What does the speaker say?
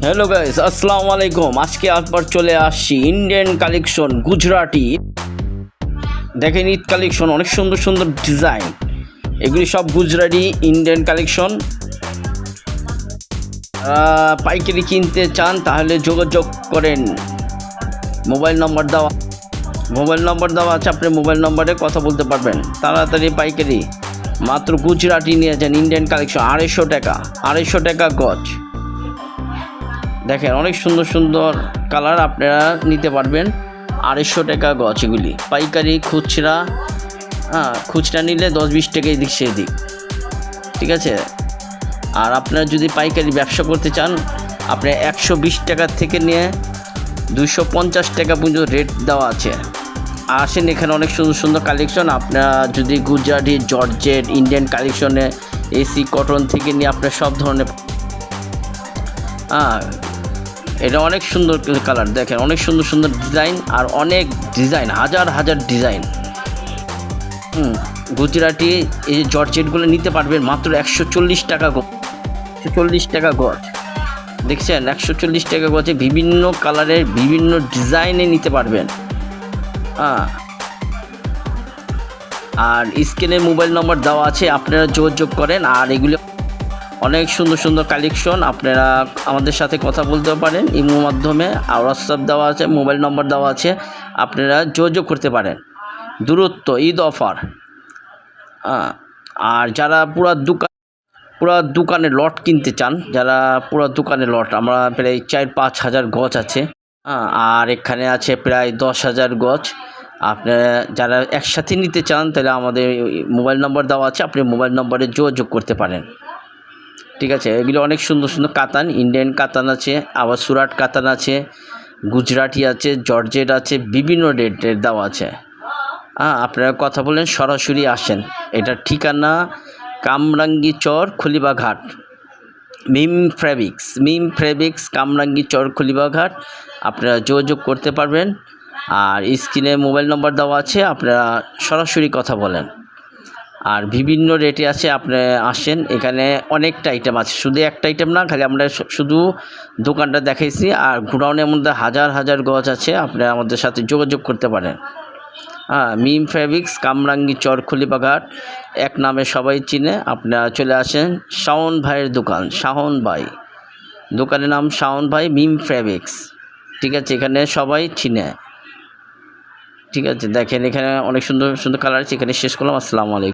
Hello guys, আসসালামু আলাইকুম। আজকে আবার চলে আসছি ইন্ডিয়ান কালেকশন গুজরাটি। দেখেন ঈদ কালেকশন, অনেক সুন্দর সুন্দর ডিজাইন। এগুলি সব গুজরাটি ইন্ডিয়ান কালেকশন। পাইকারি কিনতে চান তাহলে যোগাযোগ করেন। মোবাইল নম্বর দেওয়া আছে, আপনি মোবাইল নম্বরে কথা বলতে পারবেন। তাড়াতাড়ি পাইকারি মাত্র গুজরাটি নিয়ে যান। ইন্ডিয়ান কালেকশন 250 টাকা গজ। দেখেন অনেক সুন্দর সুন্দর কালার, আপনারা নিতে পারবেন 250 টাকা গজ। এগুলি পাইকারি, খুচরা নিলে 10-20 টাকা এদিক সেদিক, ঠিক আছে। আর আপনারা যদি পাইকারি ব্যবসা করতে চান, আপনি 120 টাকা থেকে নিয়ে 250 টাকা পর্যন্ত রেট দেওয়া আছে। আসেন, এখানে অনেক সুন্দর সুন্দর কালেকশন। আপনারা যদি গুজরাটি, জর্জেট, ইন্ডিয়ান কালেকশনে এসি কটন থেকে নিয়ে আপনার সব ধরনের এটা অনেক সুন্দর কালার। দেখেন অনেক সুন্দর সুন্দর ডিজাইন, আর অনেক ডিজাইন, হাজার হাজার ডিজাইন। গুজরাটি এই যে জর্জেটগুলো নিতে পারবেন মাত্র 140 টাকা গজ। 140 টাকা গজ, দেখছেন 140 টাকা গজে বিভিন্ন কালারের বিভিন্ন ডিজাইনে নিতে পারবেন। আর স্ক্রিনে মোবাইল নম্বর দেওয়া আছে, আপনারা যোগাযোগ করেন। আর এগুলো অনেক সুন্দর সুন্দর কালেকশন, আপনারা আমাদের সাথে কথা বলতে পারেন ইমো মাধ্যমে। আর হোয়াটসঅ্যাপ দেওয়া আছে, মোবাইল নম্বর দেওয়া আছে, আপনারা যোগাযোগ করতে পারেন। দূরত্ব ঈদ অফার। আর যারা পুরা দোকানে লট কিনতে চান, যারা পুরা দোকানে লট, আমরা প্রায় 4-5 হাজার গজ আছে। আর এখানে আছে প্রায় 10,000 গজ। আপনারা যারা একসাথে নিতে চান তাহলে আমাদের মোবাইল নম্বর দেওয়া আছে, আপনি মোবাইল নম্বরে যোগাযোগ করতে পারেন, ঠিক আছে। এগুলো অনেক সুন্দর সুন্দর কাতান, ইন্ডিয়ান কাতান আছে, আবার সুরাট কাতান আছে, গুজরাটি আছে, জর্জেট আছে, বিভিন্ন রেটের দেওয়া আছে। আপনারা কথা বলেন, সরাসরি আসেন। এটার ঠিকানা কামরাঙ্গী চর, খলিবাঘাট। মিম ফ্যাব্রিক্স, কামরাঙ্গী চর, খলিবাঘাট। আপনারা যোগাযোগ করতে পারবেন। আর স্ক্রিনে মোবাইল নম্বর দেওয়া আছে, আপনারা সরাসরি কথা বলেন। আর বিভিন্ন রেটে আছে, আপনি আসেন। এখানে অনেকটা আইটেম আছে, শুধু একটা আইটেম না, খালি আমরা শুধু দোকানটা দেখাইছি। আর গোডাউনের মধ্যে হাজার হাজার গজ আছে, আপনি আমাদের সাথে যোগাযোগ করতে পারেন। মিম ফ্যাব্রিক্স, কামরাঙ্গী চর, খলিবাঘাট, এক নামে সবাই চিনে। আপনারা চলে আসেন, শাওন ভাইয়ের দোকান। শাওন ভাই, দোকানের নাম শাওন ভাই মিম ফ্যাব্রিক্স, ঠিক আছে। এখানে সবাই চিনে, ঠিক আছে। দেখেন এখানে অনেক সুন্দর সুন্দর কালার আছে। এখানে শেষ করলাম। আসসালামু আলাইকুম।